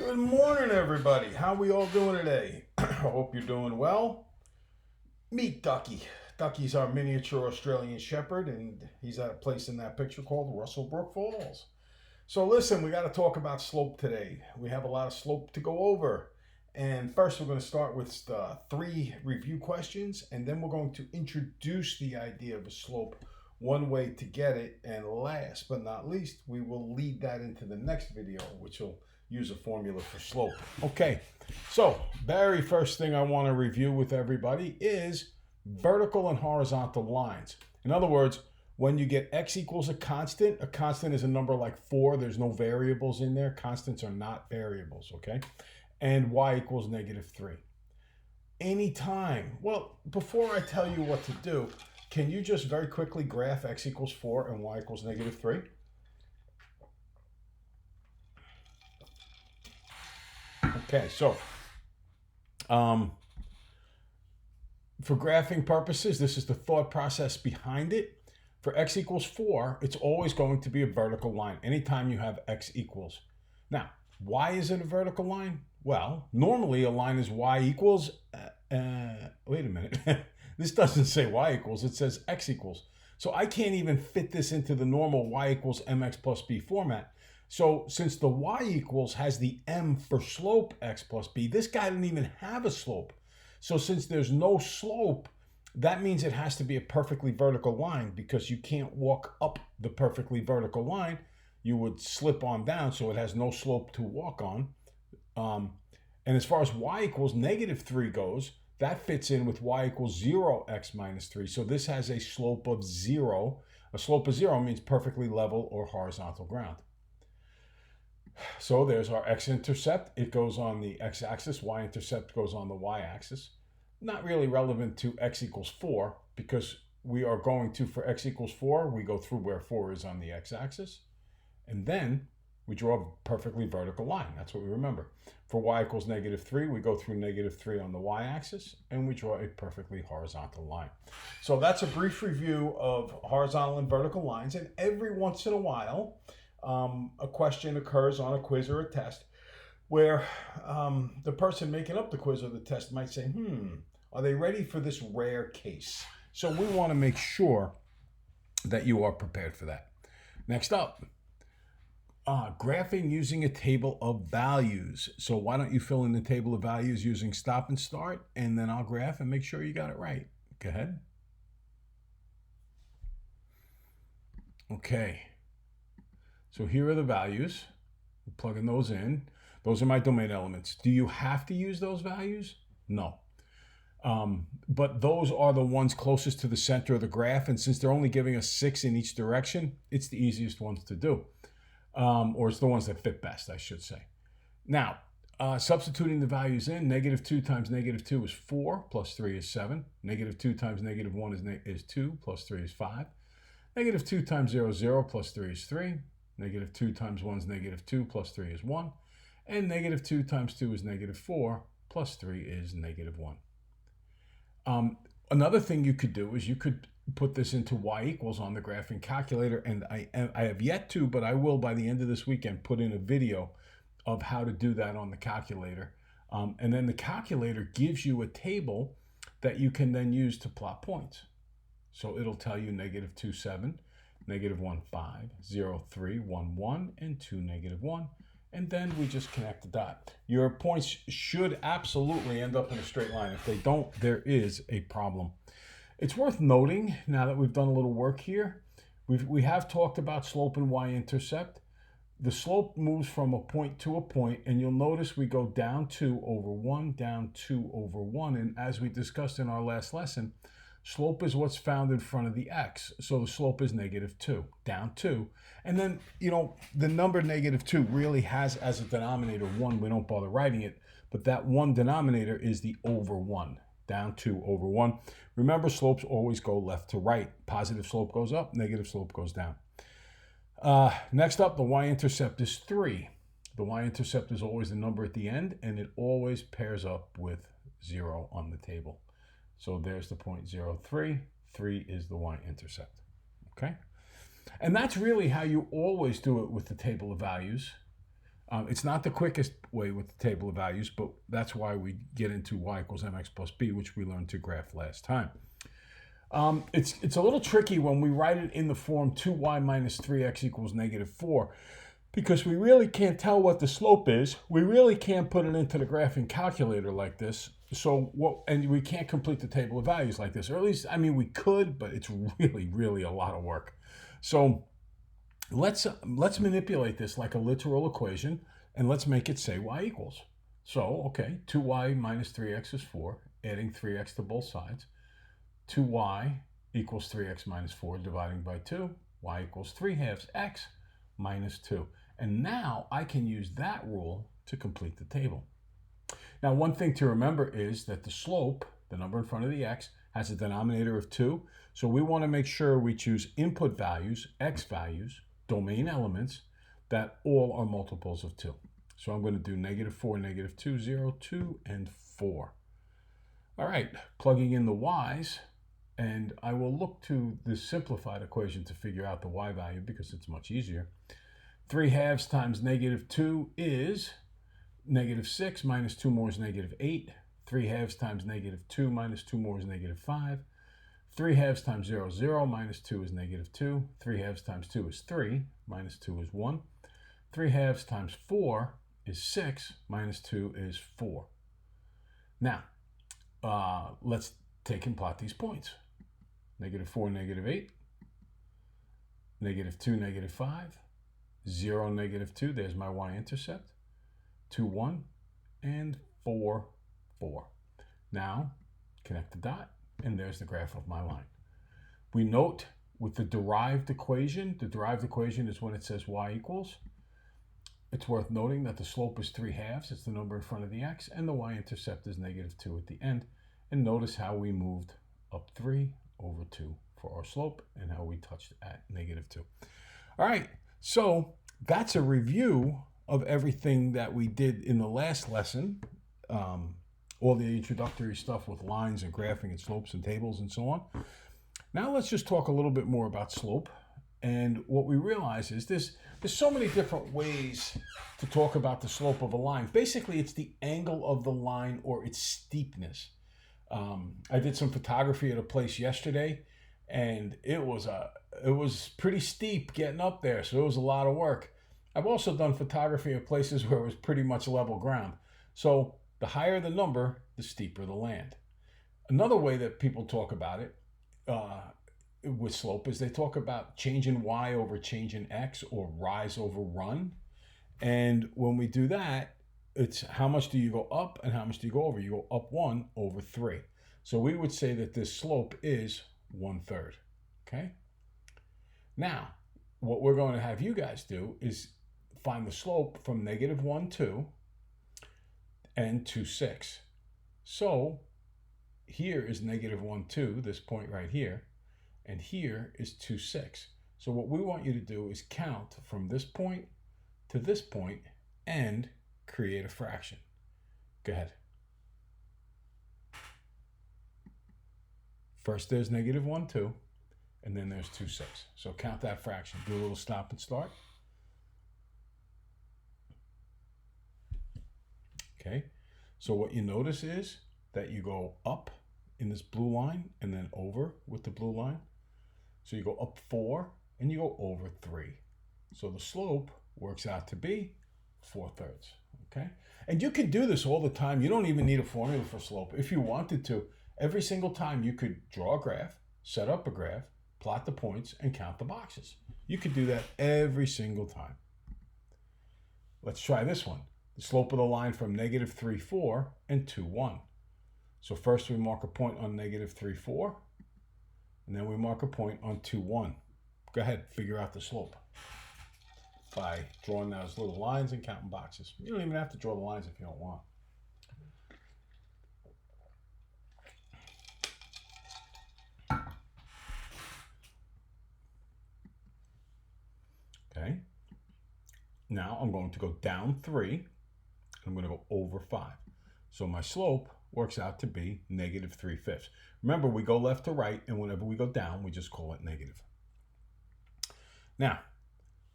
Good morning, everybody. How we all doing today? I hope you're doing well. Meet Ducky. Ducky's our miniature Australian Shepherd, and he's at a place in that picture called Russellbrook Falls. So listen, we got to talk about slope today. We have a lot of slope to go over. And first, we're going to start with 3 review questions, and then we're going to introduce the idea of a slope, one way to get it, and last but not least, we will lead that into the next video, which will use a formula for slope. Okay, so very first thing I want to review with everybody is vertical and horizontal lines. In other words, when you get x equals a constant is a number like 4. There's no variables in there. Constants are not variables, okay? And y equals -3. Anytime. Well, before I tell you what to do, can you just very quickly graph x equals 4 and y equals -3? Okay, so for graphing purposes, this is the thought process behind it. For x equals 4, it's always going to be a vertical line anytime you have x equals. Now, why is it a vertical line? Well, normally a line is y equals, wait a minute, this doesn't say y equals, it says x equals. So I can't even fit this into the normal y equals mx plus b format. So since the y equals has the m for slope x plus b, this guy didn't even have a slope. So since there's no slope, that means it has to be a perfectly vertical line, because you can't walk up the perfectly vertical line. You would slip on down, so it has no slope to walk on. And as far as y equals -3 goes, that fits in with y equals 0x minus 3. So this has a slope of 0. A slope of 0 means perfectly level or horizontal ground. So there's our x-intercept. It goes on the x-axis. Y-intercept goes on the y-axis. Not really relevant to x equals 4, because we are going to, for x equals 4, we go through where 4 is on the x-axis. And then we draw a perfectly vertical line. That's what we remember. For y equals -3, we go through -3 on the y-axis, and we draw a perfectly horizontal line. So that's a brief review of horizontal and vertical lines. And every once in a while, a question occurs on a quiz or a test where the person making up the quiz or the test might say, are they ready for this rare case? So we want to make sure that you are prepared for that. Next up, graphing using a table of values. So why don't you fill in the table of values using stop and start, and then I'll graph and make sure you got it right. Go ahead. Okay. So here are the values. We're plugging those in. Those are my domain elements. Do you have to use those values? No. But those are the ones closest to the center of the graph. And since they're only giving us 6 in each direction, it's the easiest ones to do. Or it's the ones that fit best, I should say. Now, substituting the values in, -2 times -2 is 4, plus 3 is 7. -2 times -1 is 2, plus 3 is 5. -2 times 0 is 0, plus 3 is 3. -2 times 1 is -2, plus 3 is 1. And -2 times 2 is -4, plus 3 is -1. Another thing you could do is you could put this into y equals on the graphing calculator, and I have yet to, but I will by the end of this weekend put in a video of how to do that on the calculator. And then the calculator gives you a table that you can then use to plot points. So it'll tell you -2, 7, -1, 5, 0, 3, 1, 1, and 2, -1. And then we just connect the dot. Your points should absolutely end up in a straight line. If they don't, there is a problem. It's worth noting, now that we've done a little work here, we have talked about slope and y-intercept. The slope moves from a point to a point, and you'll notice we go down 2 over 1, down 2 over 1. And as we discussed in our last lesson, slope is what's found in front of the x. So the slope is -2, down 2. And then, the number -2 really has as a denominator 1. We don't bother writing it, but that one denominator is the over 1, down 2 over 1. Remember, slopes always go left to right. Positive slope goes up, negative slope goes down. Next up, the y-intercept is 3. The y-intercept is always the number at the end, and it always pairs up with 0 on the table. So there's the point 0, 3. 3 is the y-intercept, okay? And that's really how you always do it with the table of values. It's not the quickest way with the table of values, but that's why we get into y equals mx plus b, which we learned to graph last time. It's a little tricky when we write it in the form 2y minus 3x equals negative 4, because we really can't tell what the slope is. We really can't put it into the graphing calculator like this. So and we can't complete the table of values like this, or at least, I mean, we could, but it's really, really a lot of work. So let's manipulate this like a literal equation, and let's make it say y equals. So, okay, 2y minus 3x is 4, adding 3x to both sides. 2y equals 3x minus 4 dividing by 2. Y equals 3 halves x minus 2. And now I can use that rule to complete the table. Now, one thing to remember is that the slope, the number in front of the x, has a denominator of 2. So we want to make sure we choose input values, x values, domain elements, that all are multiples of 2. So I'm going to do negative 4, negative 2, 0, 2, and 4. All right, plugging in the y's, and I will look to this simplified equation to figure out the y value because it's much easier. 3 halves times negative 2 is negative 6, minus 2 more is negative 8. 3 halves times negative 2 minus 2 more is negative 5. 3 halves times 0 is 0, minus 2 is negative 2. 3 halves times 2 is 3, minus 2 is 1. 3 halves times 4 is 6, minus 2 is 4. Now, let's take and plot these points. Negative 4, negative 8. Negative 2, negative 5. 0, negative 2. There's my y-intercept. 2, 1. And 4, 4. Now, connect the dot, and there's the graph of my line. We note with the derived equation is when it says y equals. It's worth noting that the slope is 3 halves. It's the number in front of the x, and the y-intercept is negative 2 at the end. And notice how we moved up 3 over 2 for our slope, and how we touched at negative 2. All right, so that's a review of everything that we did in the last lesson. All the introductory stuff with lines and graphing and slopes and tables and so on. Now let's just talk a little bit more about slope. And what we realize is there's so many different ways to talk about the slope of a line. Basically, it's the angle of the line or its steepness. I did some photography at a place yesterday, and it was pretty steep getting up there, so it was a lot of work. I've also done photography at places where it was pretty much level ground. So the higher the number, the steeper the land. Another way that people talk about it with slope is they talk about change in y over change in x, or rise over run. And when we do that, it's how much do you go up and how much do you go over? You go up 1 over 3. So we would say that this slope is 1/3. Okay? Now, what we're going to have you guys do is find the slope from negative 1, 2 and 2, 6. So here is negative 1, 2, this point right here, and here is 2, 6. So what we want you to do is count from this point to this point and create a fraction. Go ahead. First there's negative 1, 2, and then there's 2, 6. So count that fraction. Do a little stop and start. Okay, so what you notice is that you go up in this blue line and then over with the blue line. So you go up 4 and you go over 3. So the slope works out to be 4/3. Okay, and you can do this all the time. You don't even need a formula for slope. If you wanted to, every single time you could draw a graph, set up a graph, plot the points, and count the boxes. You could do that every single time. Let's try this one. The slope of the line from negative 3, 4 and 2, 1. So first we mark a point on negative 3, 4, and then we mark a point on 2, 1. Go ahead, figure out the slope by drawing those little lines and counting boxes. You don't even have to draw the lines if you don't want. Okay. Now I'm going to go down 3. I'm going to go over 5. So my slope works out to be negative 3/5. Remember, we go left to right, and whenever we go down, we just call it negative. Now,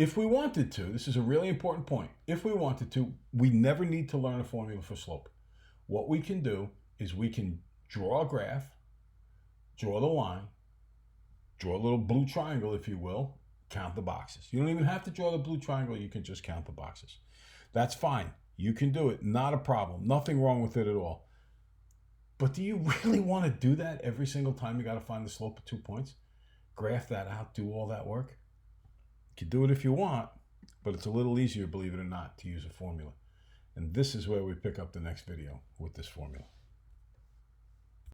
If we wanted to, this is a really important point. If we wanted to, we never need to learn a formula for slope. What we can do is we can draw a graph, draw the line, draw a little blue triangle, if you will, count the boxes. You don't even have to draw the blue triangle. You can just count the boxes. That's fine. You can do it. Not a problem. Nothing wrong with it at all. But do you really want to do that every single time you got to find the slope of 2 points? Graph that out, do all that work? You can do it if you want, but it's a little easier, believe it or not, to use a formula. And this is where we pick up the next video with this formula.